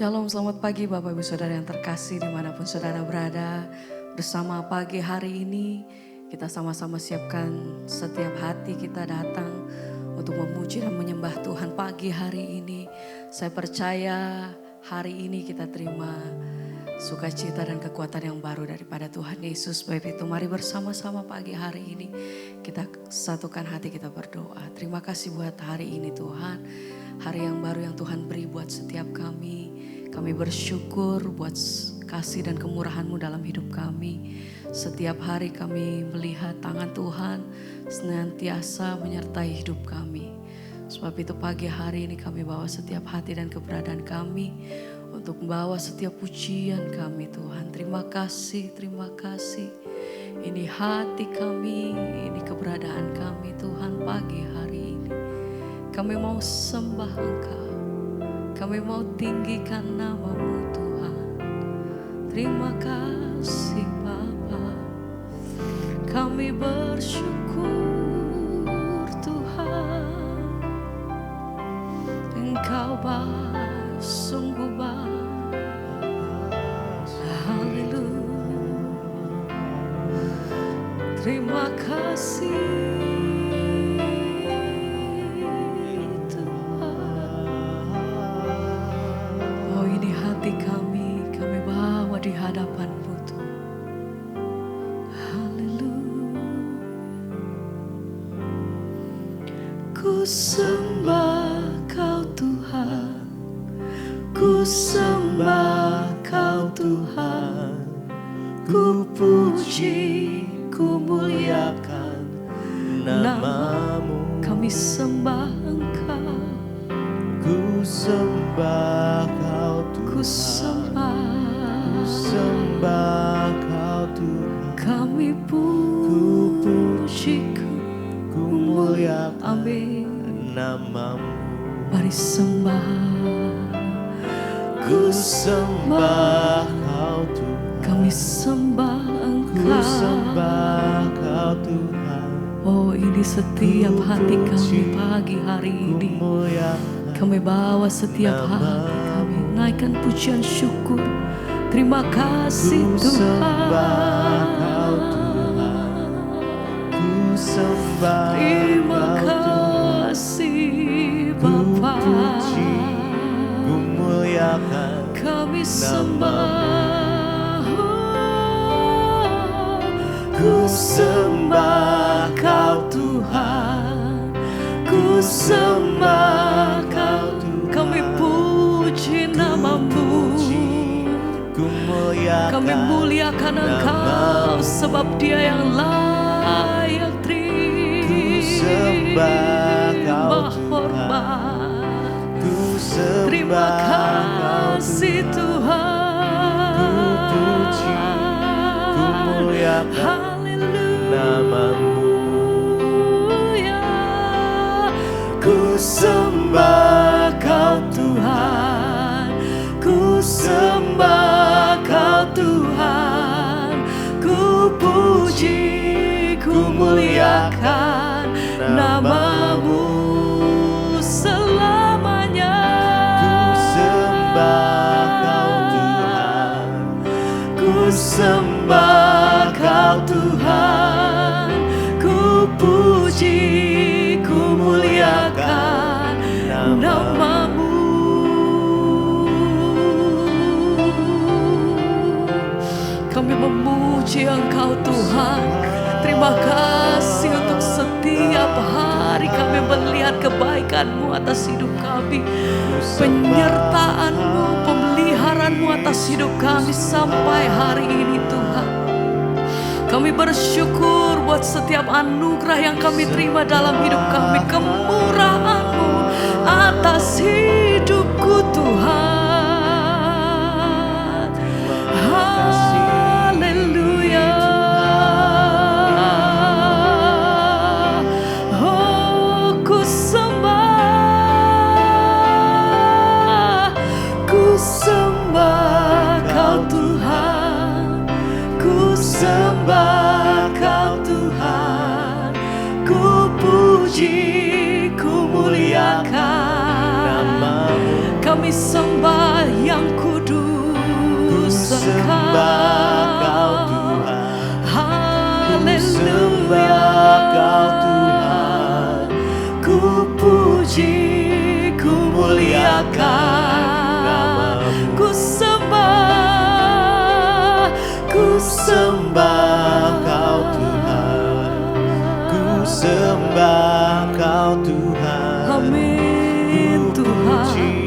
Shalom, selamat pagi Bapak Ibu Saudara yang terkasih dimanapun Saudara berada. Bersama pagi hari ini kita sama-sama siapkan setiap hati kita datang untuk memuji dan menyembah Tuhan pagi hari ini. Saya percaya hari ini kita terima sukacita dan kekuatan yang baru daripada Tuhan Yesus. Sebab itu mari bersama-sama pagi hari ini kita satukan hati, kita berdoa. Terima kasih buat hari ini Tuhan. Hari yang baru yang Tuhan beri buat setiap kami. Kami bersyukur buat kasih dan kemurahan-Mu dalam hidup kami. Setiap hari kami melihat tangan Tuhan senantiasa menyertai hidup kami. Sebab itu pagi hari ini kami bawa setiap hati dan keberadaan kami untuk membawa setiap pujian kami Tuhan. Terima kasih, terima kasih. Ini hati kami, ini keberadaan kami Tuhan pagi hari ini. Kami mau sembah Engkau, kami mau tinggikan nama-Mu Tuhan. Terima kasih Bapa, kami bersyukur Tuhan. Engkau baik, sungguh baik. Haleluya. Terima kasih. Kami bawa di hadapan-Mu Tuhan. Haleluya. Ku sembah Kau Tuhan, ku sembah Kau Tuhan, ku puji, ku muliakan nama-Mu. Kami sembah Engkau, ku sembah Kau Tuhan, ku sembah Kau Tuhan. Kami puji, ku muliakan amin, nama-Mu. mari sembah. Ku sembah Kau Tuhan, Kami sembah ku Engkau. sembah Kau Tuhan. Oh, ini setiap hati kami pagi hari Ku ini. muliakan Kami bawa setiap hati kami, naikkan pujian syukur. Terima kasih ku sembah Kau Tuhan. Tuhan, ku sembah Terima Kau Tuhan. kasih Ku Bapa. puji, ku muliakan Kami sembah. ku sembah Kau Tuhan, ku sembah Kau Tuhan. Kami puji nama-Mu. Ku muliakan, Kami muliakan Engkau sebab Dia yang layak ku sembah Kau terima Tuhan, hormat. ku sembah Terima Kau kasih Tuhan. Ku puji, ku Tuhan. muliakan Haleluya. nama-Mu. Ku sembah Kau Tuhan, ku sembah Kau Tuhan, ku puji, ku muliakan nama-Mu selamanya. Ku sembah Kau Tuhan, ku sembah Kau Tuhan, ku puji, ku muliakan nama-Mu. Kami memuji Engkau Tuhan. Terima kasih untuk setiap hari kami melihat kebaikan-Mu atas hidup kami. Penyertaan-Mu, pemeliharaan-Mu atas hidup kami sampai hari ini Tuhan. Kami bersyukur buat setiap anugerah yang kami terima dalam hidup kami. Kemurahan-Mu atas hidupku Tuhan. Haleluya. Oh, ku sembah Kau Tuhan, ku sembah Kau Tuhan, ku puji, ku muliakan Nama-Mu. Kami sembah yang kudus sembah Kau Tuhan, Haleluya. Kau Tuhan, ku puji, ku muliakan namamu. Ku sembah Kau Tuhan, ku sembah Kau Tuhan. Amin Tuhan.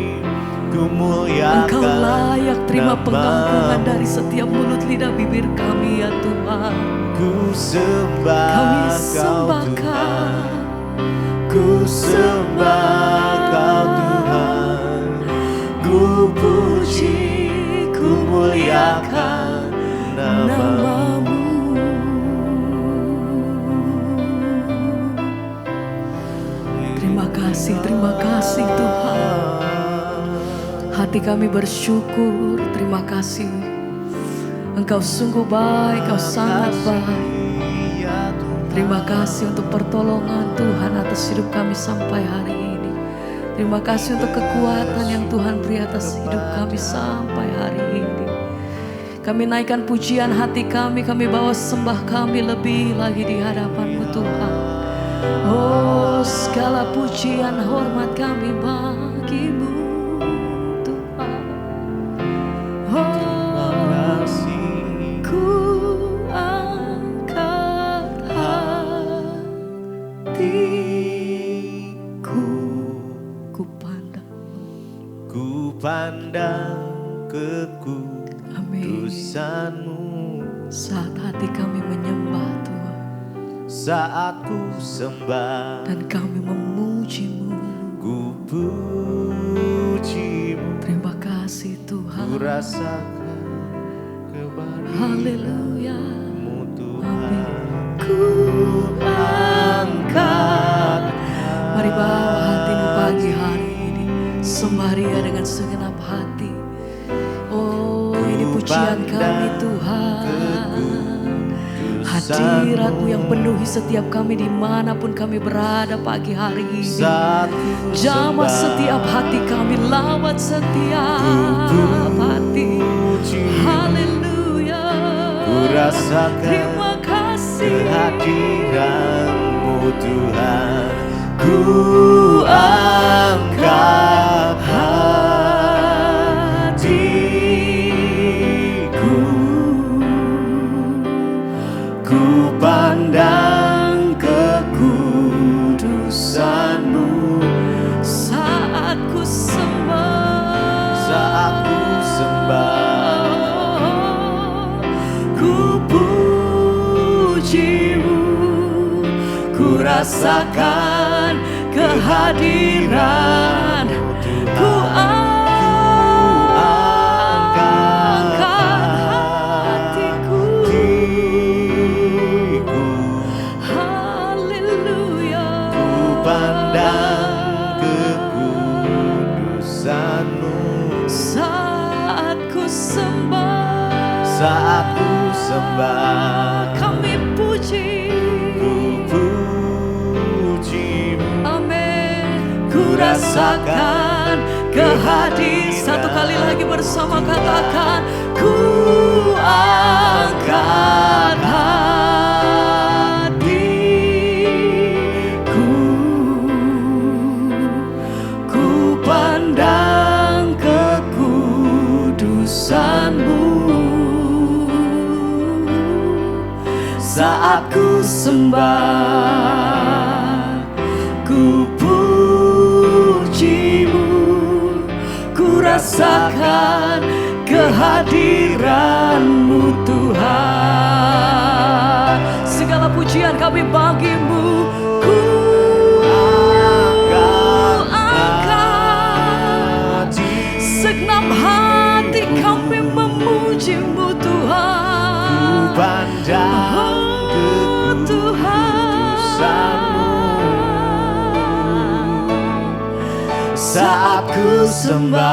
Ku muliakan Engkau layak terima namamu. pengampunan dari setiap mulut lidah bibir kami ya Tuhan. Ku sembah Kami Kau sembahkan, Tuhan, ku sembah Kau Tuhan, ku puji, ku muliakan namamu. Terima kasih Tuhan. Hati kami bersyukur, terima kasih. Engkau sungguh baik, Kau sangat baik. Terima kasih untuk pertolongan Tuhan atas hidup kami sampai hari ini. Terima kasih untuk kekuatan yang Tuhan beri atas hidup kami sampai hari ini. Kami naikkan pujian hati kami bawa sembah kami lebih lagi di hadapan-Mu Tuhan. Oh, segala pujian hormat kami bagi-Mu Tuhan. Oh, ku angkat hatiku, ku pandang kekudusan-Mu. Saat hati kami menyembah Tuhan, saat ku sembah dan kami memuji-Mu, ku puji-Mu. terima kasih Tuhan. Ku rasakan kebaikan-Mu Tuhan. Ku angkat. Mari bawa hatimu pagi hari ini, sembah Dia dengan segenap hati. Oh, ini pujian kami Tuhan. Hadirat-Mu yang penuhi setiap kami dimanapun kami berada pagi hari ini. Jamah setiap hati kami, lawat setiap hati. Haleluya. Ku rasakan terima kasih kehadiran-Mu Tuhan. Ku angkat hatiku, ku pandang kekudusan-Mu. Saat ku sembah, ku puji-Mu, ku rasakan kehadiran. Ku angkat hatiku. Haleluya. Ku pandang kekudusan-Mu. Saat ku sembah, kami puji. Amin. Ku rasakan kehadiran. Satu kali lagi bersama katakan, ku angkat hatiku, ku pandang kekudusan-Mu. Saat ku sembah, ku puji-Mu, ku rasakan kehadiran-Mu Tuhan. Segala pujian kami bagi-Mu. Ku angkat segenap hati kami memuji-Mu Tuhan. Saat ku sembah,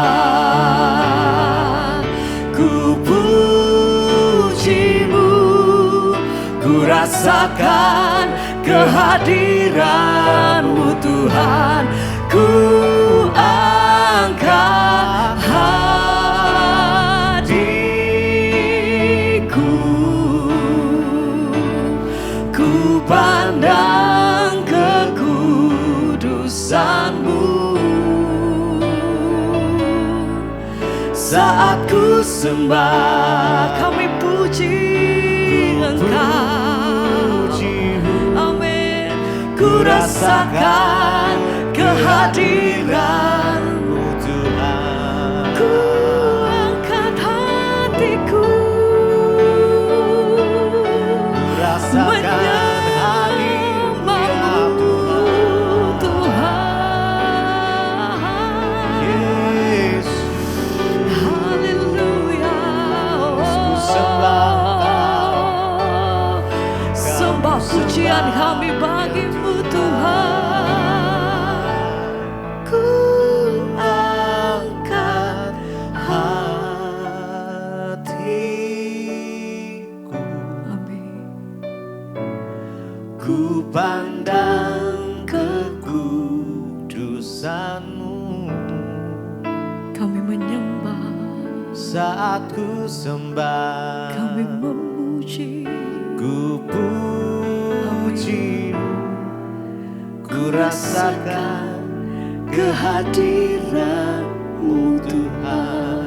ku puji-Mu, ku rasakan kehadiran-Mu Tuhan. Ku angkat hatiku, sembah, kami puji Engkau. Amin. Ku rasakan kehadiran-Mu Tuhan. Ku angkat hatiku, rasakan menyembah-Mu Tuhan. Yesus, Haleluya. ku sembah Engkau. Sembah pujian kami bagi-Mu Tuhan. Ku angkat hatiku, Amin. ku pandang kekudusan-Mu. Kami menyembah, Saat ku sembah, kami memuji, ku puji, ku rasakan kehadiran-Mu Tuhan.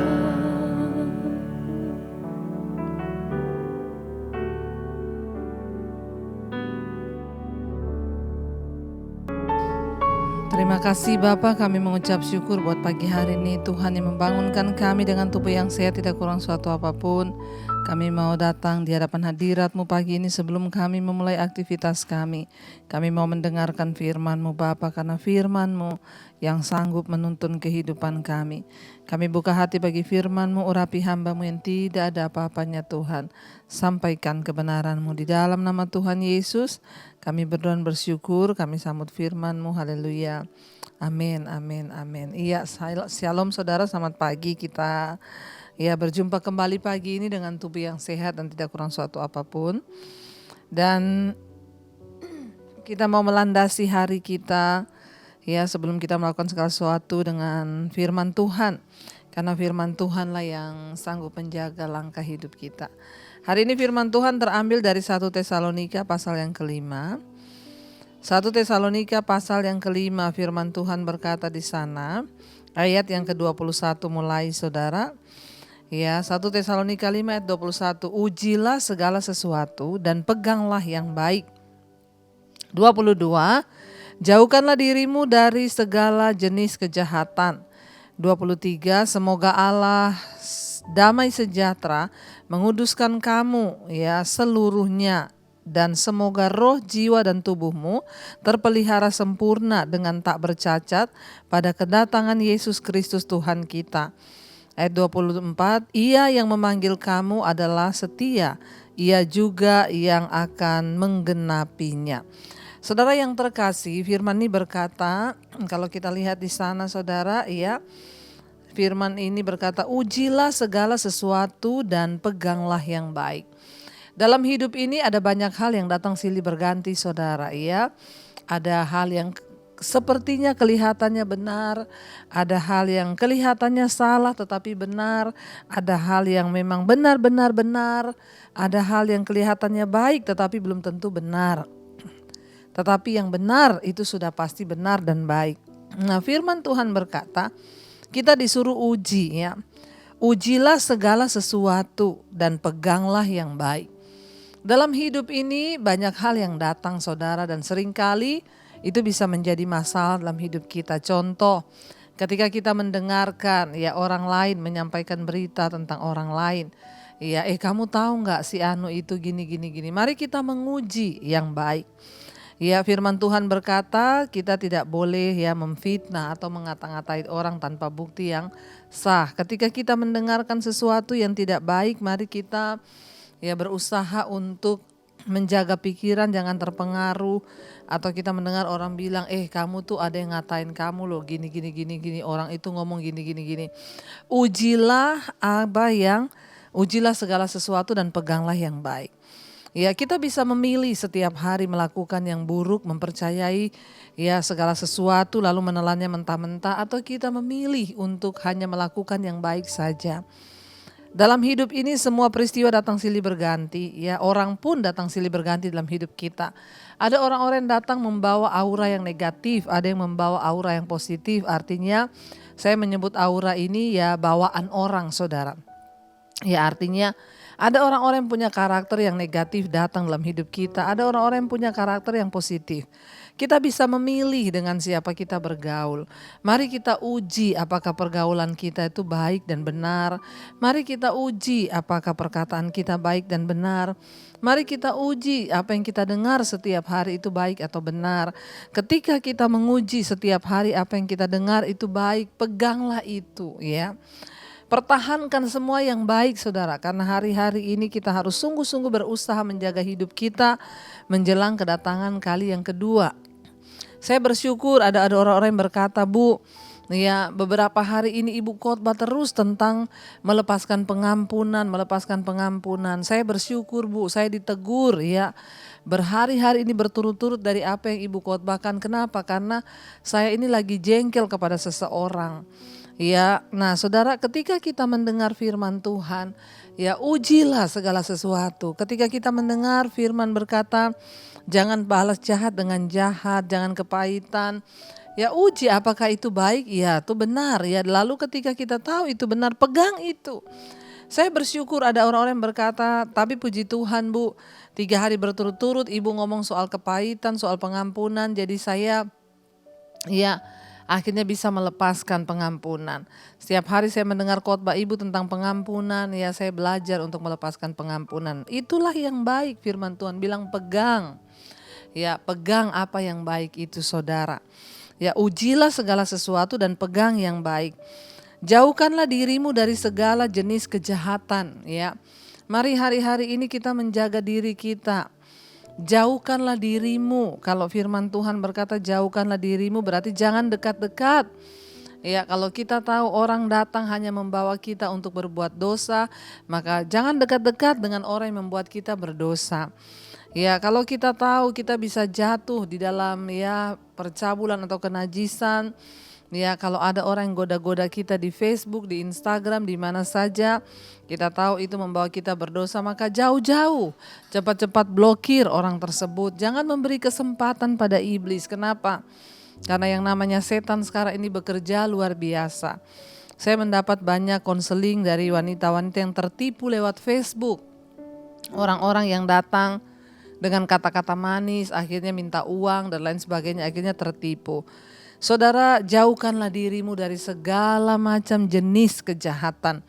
Terima kasih Bapa, kami mengucap syukur buat pagi hari ini. Tuhan yang membangunkan kami dengan tubuh yang sehat, tidak kurang suatu apapun. Kami mau datang di hadapan hadirat-Mu pagi ini sebelum kami memulai aktivitas kami. Kami mau mendengarkan firman-Mu Bapa, karena firman-Mu yang sanggup menuntun kehidupan kami. Kami buka hati bagi firman-Mu, urapi hamba-Mu yang tidak ada apa-apanya Tuhan. Sampaikan kebenaran-Mu di dalam nama Tuhan Yesus. Kami berdoa dan bersyukur, kami sambut firman-Mu, haleluya. Amin, amin, amin. Iya, shalom saudara, selamat pagi kita. Ya, berjumpa kembali pagi ini dengan tubuh yang sehat dan tidak kurang suatu apapun. Dan kita mau melandasi hari kita, ya, sebelum kita melakukan segala sesuatu dengan firman Tuhan. Karena firman Tuhanlah yang sanggup menjaga langkah hidup kita. Hari ini firman Tuhan terambil dari 1 Tesalonika pasal yang ke-5. 1 Tesalonika pasal yang ke-5, firman Tuhan berkata di sana, ayat yang ke-21 mulai saudara. Ya, 1 Tesalonika 5 ayat 21, ujilah segala sesuatu dan peganglah yang baik. 22, jauhkanlah dirimu dari segala jenis kejahatan. 23, semoga Allah damai sejahtera menguduskan kamu ya seluruhnya, dan semoga roh, jiwa dan tubuhmu terpelihara sempurna dengan tak bercacat pada kedatangan Yesus Kristus Tuhan kita. Ayat 24, ia yang memanggil kamu adalah setia, ia juga yang akan menggenapinya. Saudara yang terkasih, firman ini berkata, kalau kita lihat di sana saudara, ya, firman ini berkata, ujilah segala sesuatu dan peganglah yang baik. Dalam hidup ini ada banyak hal yang datang silih berganti saudara, ya. Ada hal yang sepertinya kelihatannya benar, ada hal yang kelihatannya salah tetapi benar, ada hal yang memang benar-benar benar, ada hal yang kelihatannya baik tetapi belum tentu benar. Tetapi yang benar itu sudah pasti benar dan baik. Nah, firman Tuhan berkata, kita disuruh uji, ya. Ujilah segala sesuatu dan peganglah yang baik. Dalam hidup ini banyak hal yang datang saudara, dan seringkali itu bisa menjadi masalah dalam hidup kita. Contoh, ketika kita mendengarkan ya orang lain menyampaikan berita tentang orang lain. Ya, kamu tahu nggak si Anu itu gini. Mari kita menguji yang baik. Ya, firman Tuhan berkata kita tidak boleh ya memfitnah atau mengata-ngatai orang tanpa bukti yang sah. Ketika kita mendengarkan sesuatu yang tidak baik, mari kita ya berusaha untuk menjaga pikiran, jangan terpengaruh. Atau kita mendengar orang bilang, kamu tuh ada yang ngatain kamu loh, gini, orang itu ngomong gini. Ujilah segala sesuatu dan peganglah yang baik. Ya, kita bisa memilih setiap hari melakukan yang buruk, mempercayai ya segala sesuatu lalu menelannya mentah-mentah, atau kita memilih untuk hanya melakukan yang baik saja. Dalam hidup ini semua peristiwa datang silih berganti, ya orang pun datang silih berganti dalam hidup kita. Ada orang-orang yang datang membawa aura yang negatif, ada yang membawa aura yang positif. Artinya saya menyebut aura ini ya bawaan orang saudara. Ya artinya ada orang-orang yang punya karakter yang negatif datang dalam hidup kita. Ada orang-orang yang punya karakter yang positif. Kita bisa memilih dengan siapa kita bergaul. Mari kita uji apakah pergaulan kita itu baik dan benar. Mari kita uji apakah perkataan kita baik dan benar. Mari kita uji apa yang kita dengar setiap hari itu baik atau benar. Ketika kita menguji setiap hari apa yang kita dengar itu baik, peganglah itu ya. Pertahankan semua yang baik saudara, karena hari-hari ini kita harus sungguh-sungguh berusaha menjaga hidup kita menjelang kedatangan kali yang kedua. Saya bersyukur ada orang-orang yang berkata, Bu, ya beberapa hari ini Ibu khotbah terus tentang melepaskan pengampunan. Saya bersyukur Bu, saya ditegur ya. Berhari-hari ini berturut-turut dari apa yang Ibu khotbahkan. Kenapa? Karena saya ini lagi jengkel kepada seseorang. Ya, nah saudara, ketika kita mendengar firman Tuhan, ya ujilah segala sesuatu. Ketika kita mendengar firman berkata, jangan balas jahat dengan jahat, jangan kepahitan. Ya uji apakah itu baik? Ya itu benar. Ya lalu ketika kita tahu itu benar, pegang itu. Saya bersyukur ada orang-orang yang berkata, tapi puji Tuhan Bu, 3 hari berturut-turut Ibu ngomong soal kepahitan, soal pengampunan, jadi saya akhirnya bisa melepaskan pengampunan. Setiap hari saya mendengar khotbah Ibu tentang pengampunan, ya saya belajar untuk melepaskan pengampunan. Itulah yang baik, firman Tuhan bilang pegang. Ya pegang apa yang baik itu saudara. Ya ujilah segala sesuatu dan pegang yang baik. Jauhkanlah dirimu dari segala jenis kejahatan ya. Mari hari-hari ini kita menjaga diri kita. Jauhkanlah dirimu. Kalau firman Tuhan berkata jauhkanlah dirimu berarti jangan dekat-dekat. Ya, kalau kita tahu orang datang hanya membawa kita untuk berbuat dosa, maka jangan dekat-dekat dengan orang yang membuat kita berdosa. Ya, kalau kita tahu kita bisa jatuh di dalam percabulan atau kenajisan. Ya, kalau ada orang yang goda-goda kita di Facebook, di Instagram, di mana saja, kita tahu itu membawa kita berdosa, maka jauh-jauh, cepat-cepat blokir orang tersebut. Jangan memberi kesempatan pada iblis. Kenapa? Karena yang namanya setan sekarang ini bekerja luar biasa. Saya mendapat banyak konseling dari wanita-wanita yang tertipu lewat Facebook. Orang-orang yang datang dengan kata-kata manis, akhirnya minta uang dan lain sebagainya, akhirnya tertipu. Saudara, jauhkanlah dirimu dari segala macam jenis kejahatan.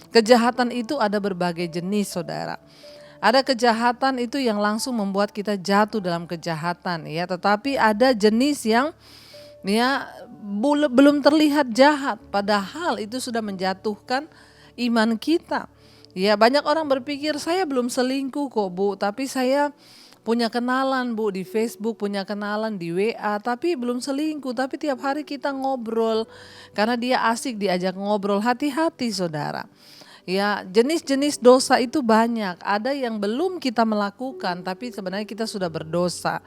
Kejahatan itu ada berbagai jenis saudara. Ada kejahatan itu yang langsung membuat kita jatuh dalam kejahatan ya, tetapi ada jenis yang belum terlihat jahat, padahal itu sudah menjatuhkan iman kita. Ya, banyak orang berpikir saya belum selingkuh kok Bu, tapi saya punya kenalan Bu di Facebook, punya kenalan di WA, tapi belum selingkuh. Tapi tiap hari kita ngobrol karena dia asik diajak ngobrol. Hati-hati saudara. Ya, jenis-jenis dosa itu banyak. Ada yang belum kita melakukan, tapi sebenarnya kita sudah berdosa.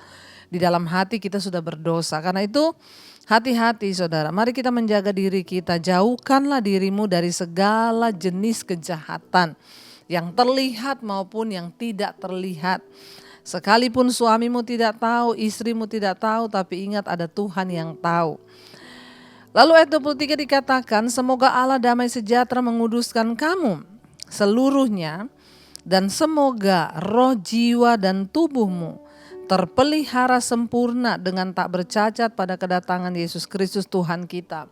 Di dalam hati kita sudah berdosa. Karena itu hati-hati saudara. Mari kita menjaga diri kita. Jauhkanlah dirimu dari segala jenis kejahatan yang terlihat maupun yang tidak terlihat. Sekalipun suamimu tidak tahu, istrimu tidak tahu, tapi ingat ada Tuhan yang tahu. Lalu ayat 23 dikatakan, semoga Allah damai sejahtera menguduskan kamu seluruhnya, dan semoga roh, jiwa, dan tubuhmu terpelihara sempurna dengan tak bercacat pada kedatangan Yesus Kristus Tuhan kita.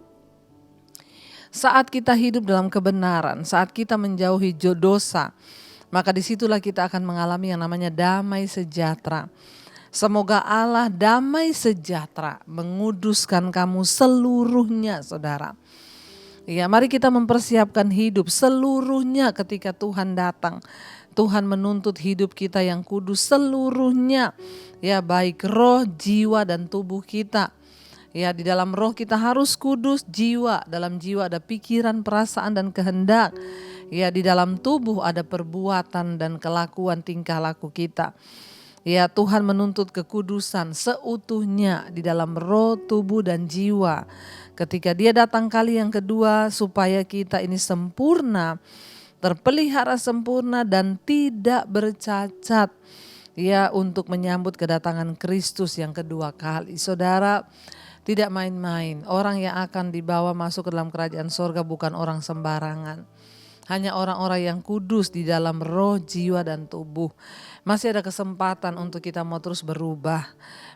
Saat kita hidup dalam kebenaran, saat kita menjauhi dosa, maka disitulah kita akan mengalami yang namanya damai sejahtera. Semoga Allah damai sejahtera menguduskan kamu seluruhnya saudara. Ya, mari kita mempersiapkan hidup seluruhnya ketika Tuhan datang. Tuhan menuntut hidup kita yang kudus seluruhnya. Ya, baik roh, jiwa, dan tubuh kita. Ya, di dalam roh kita harus kudus, jiwa, dalam jiwa ada pikiran, perasaan, dan kehendak. Ya, di dalam tubuh ada perbuatan dan kelakuan tingkah laku kita. Ya, Tuhan menuntut kekudusan seutuhnya di dalam roh, tubuh, dan jiwa. Ketika Dia datang kali yang kedua, supaya kita ini sempurna, terpelihara sempurna dan tidak bercacat. Ya, untuk menyambut kedatangan Kristus yang kedua kali. Saudara, tidak main-main. Orang yang akan dibawa masuk ke dalam kerajaan sorga bukan orang sembarangan. Hanya orang-orang yang kudus di dalam roh, jiwa, dan tubuh. Masih ada kesempatan untuk kita mau terus berubah.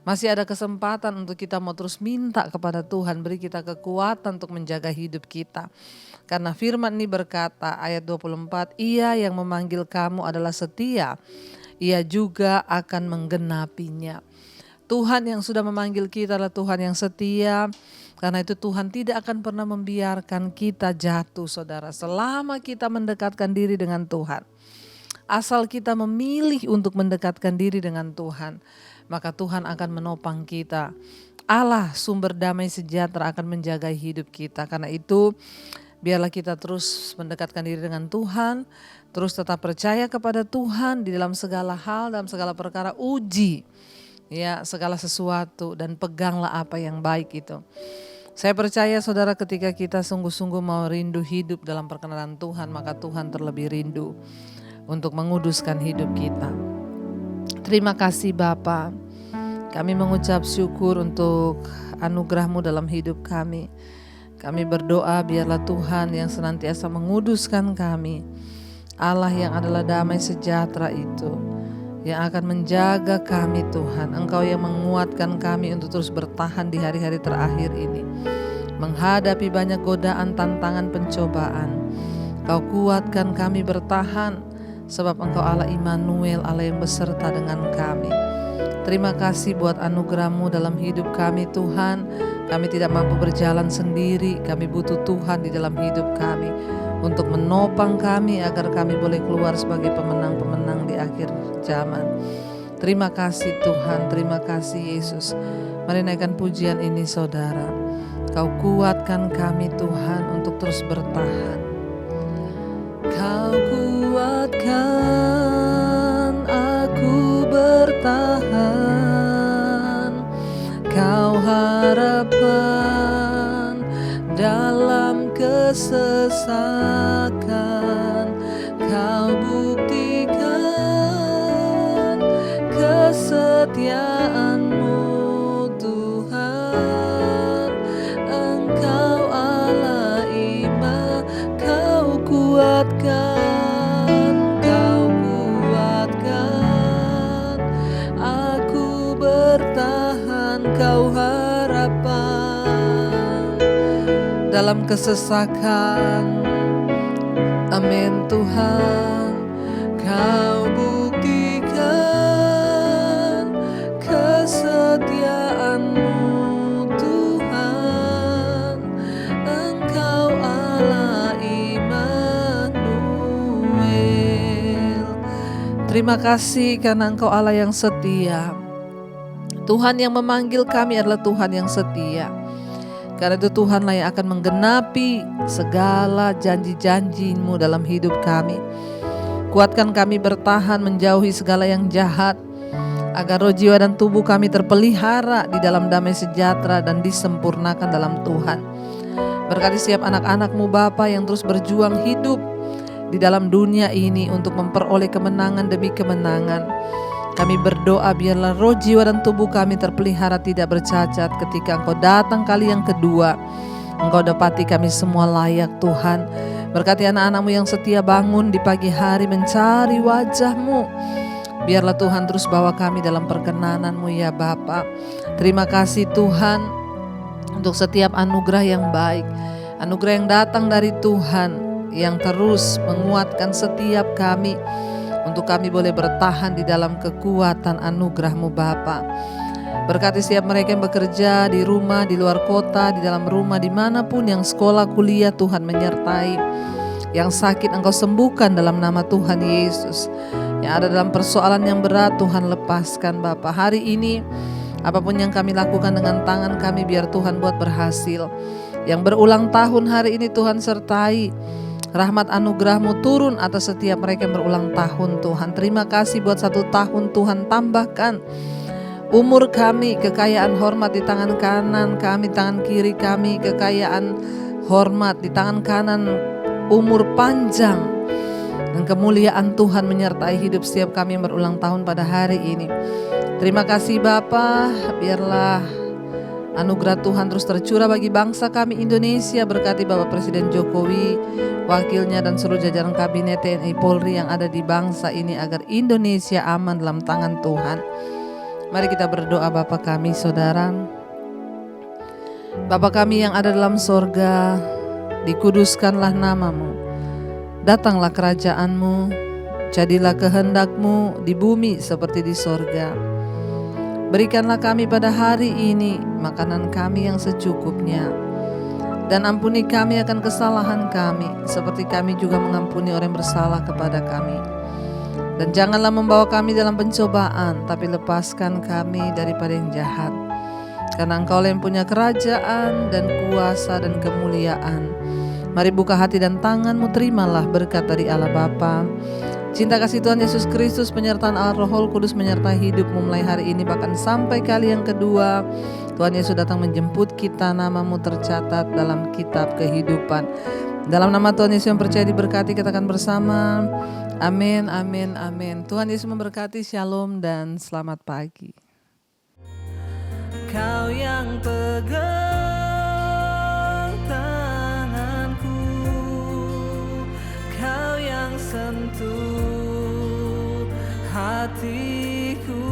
Masih ada kesempatan untuk kita mau terus minta kepada Tuhan, beri kita kekuatan untuk menjaga hidup kita. Karena firman ini berkata, ayat 24, Ia yang memanggil kamu adalah setia, Ia juga akan menggenapinya. Tuhan yang sudah memanggil kita adalah Tuhan yang setia. Karena itu Tuhan tidak akan pernah membiarkan kita jatuh, saudara. Selama kita mendekatkan diri dengan Tuhan. Asal kita memilih untuk mendekatkan diri dengan Tuhan, maka Tuhan akan menopang kita. Allah sumber damai sejahtera akan menjaga hidup kita. Karena itu biarlah kita terus mendekatkan diri dengan Tuhan. Terus tetap percaya kepada Tuhan di dalam segala hal, dalam segala perkara, uji ya segala sesuatu dan peganglah apa yang baik itu. Saya percaya saudara, ketika kita sungguh-sungguh mau rindu hidup dalam perkenanan Tuhan, maka Tuhan terlebih rindu untuk menguduskan hidup kita. Terima kasih Bapa. Kami mengucap syukur untuk anugerah-Mu dalam hidup kami. Kami berdoa biarlah Tuhan yang senantiasa menguduskan kami, Allah yang adalah damai sejahtera itu, yang akan menjaga kami Tuhan. Engkau yang menguatkan kami untuk terus bertahan di hari-hari terakhir ini, menghadapi banyak godaan, tantangan, pencobaan. Kau kuatkan kami bertahan, sebab Engkau Allah Immanuel, Allah yang beserta dengan kami. Terima kasih buat anugerah-Mu dalam hidup kami Tuhan. Kami tidak mampu berjalan sendiri, kami butuh Tuhan di dalam hidup kami untuk menopang kami agar kami boleh keluar sebagai pemenang-pemenang di akhir zaman. Terima kasih Tuhan, terima kasih Yesus. Mari naikkan pujian ini saudara. Kau kuatkan kami Tuhan untuk terus bertahan. Kau kuatkan aku bertahan. Kau harapan dalam kesesakan, Kau buktikan kesetiaan-Mu Tuhan. Engkau Allah Immanuel, Kau kuatkan, Kau kuatkan aku bertahan, Kau harapan dalam kesesakan. Amin Tuhan, Kau buktikan kesetiaan-Mu Tuhan. Engkau Allah Immanuel. Terima kasih karena Engkau Allah yang setia. Tuhan yang memanggil kami adalah Tuhan yang setia. Karena itu Tuhanlah yang akan menggenapi segala janji-janji-Mu dalam hidup kami. Kuatkan kami bertahan menjauhi segala yang jahat, agar roh, jiwa, dan tubuh kami terpelihara di dalam damai sejahtera dan disempurnakan dalam Tuhan. Berkati setiap anak-anak-Mu Bapa yang terus berjuang hidup di dalam dunia ini untuk memperoleh kemenangan demi kemenangan. Kami berdoa biarlah roh, jiwa, dan tubuh kami terpelihara tidak bercacat ketika Engkau datang kali yang kedua. Engkau dapati kami semua layak Tuhan. Berkati anak-anak-Mu yang setia bangun di pagi hari mencari wajah-Mu. Biarlah Tuhan terus bawa kami dalam perkenanan-Mu ya Bapa. Terima kasih Tuhan untuk setiap anugerah yang baik. Anugerah yang datang dari Tuhan yang terus menguatkan setiap kami, untuk kami boleh bertahan di dalam kekuatan anugerah-Mu Bapa. Berkati setiap mereka yang bekerja di rumah, di luar kota, di dalam rumah, dimanapun, yang sekolah, kuliah, Tuhan menyertai. Yang sakit Engkau sembuhkan dalam nama Tuhan Yesus. Yang ada dalam persoalan yang berat, Tuhan lepaskan Bapa. Hari ini apapun yang kami lakukan dengan tangan kami, biar Tuhan buat berhasil. Yang berulang tahun hari ini Tuhan sertai. Rahmat anugerah-Mu turun atas setiap mereka yang berulang tahun Tuhan. Terima kasih buat 1 tahun Tuhan, tambahkan umur kami, kekayaan hormat di tangan kanan kami, tangan kiri kami, kekayaan hormat di tangan kanan, umur panjang dan kemuliaan Tuhan menyertai hidup setiap kami yang berulang tahun pada hari ini. Terima kasih Bapa, biarlah Anugerah Tuhan terus tercurah bagi bangsa kami Indonesia. Berkati Bapak Presiden Jokowi, wakilnya dan seluruh jajaran kabinet TNI Polri yang ada di bangsa ini agar Indonesia aman dalam tangan Tuhan. Mari kita berdoa. Bapa kami, Saudara, Bapa kami yang ada dalam sorga, dikuduskanlah namamu, datanglah kerajaanmu, jadilah kehendak-Mu di bumi seperti di sorga. Berikanlah kami pada hari ini makanan kami yang secukupnya, dan ampuni kami akan kesalahan kami, seperti kami juga mengampuni orang yang bersalah kepada kami. Dan janganlah membawa kami dalam pencobaan, tapi lepaskan kami daripada yang jahat. Karena Engkau yang punya kerajaan dan kuasa dan kemuliaan. Mari buka hati dan tangan-Mu, terimalah berkat dari Allah Bapa, cinta kasih Tuhan Yesus Kristus, penyertaan Allah Roh Kudus menyertai hidupmu mulai hari ini bahkan sampai kali yang kedua. Tuhan Yesus datang menjemput kita, namamu tercatat dalam kitab kehidupan. Dalam nama Tuhan Yesus yang percaya diberkati, katakan bersama, amin, amin, amin. Tuhan Yesus memberkati, shalom dan selamat pagi. Kau yang pegang tanganku, Kau yang sentuh hatiku,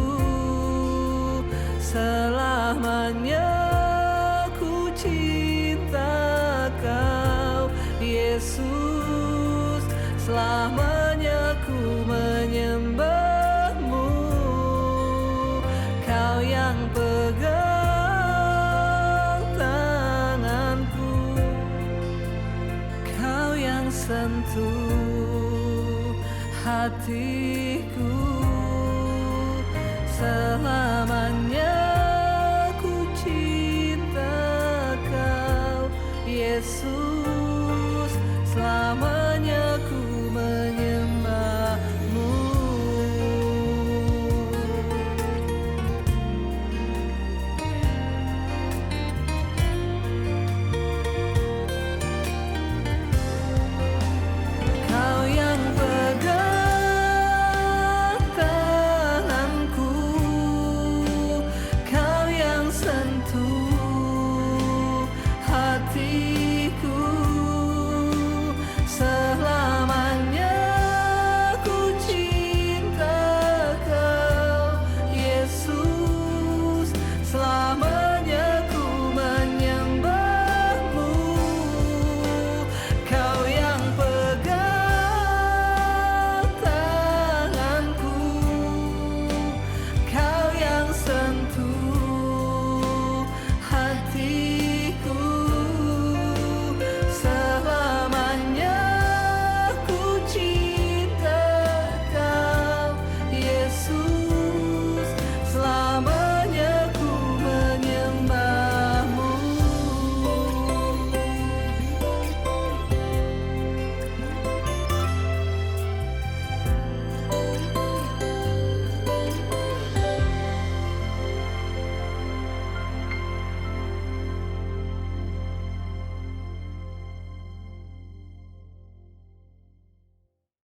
selamanya ku cinta Kau Yesus, selamanya ku menyembah-Mu. Kau yang pegang tanganku, Kau yang sentuh hati.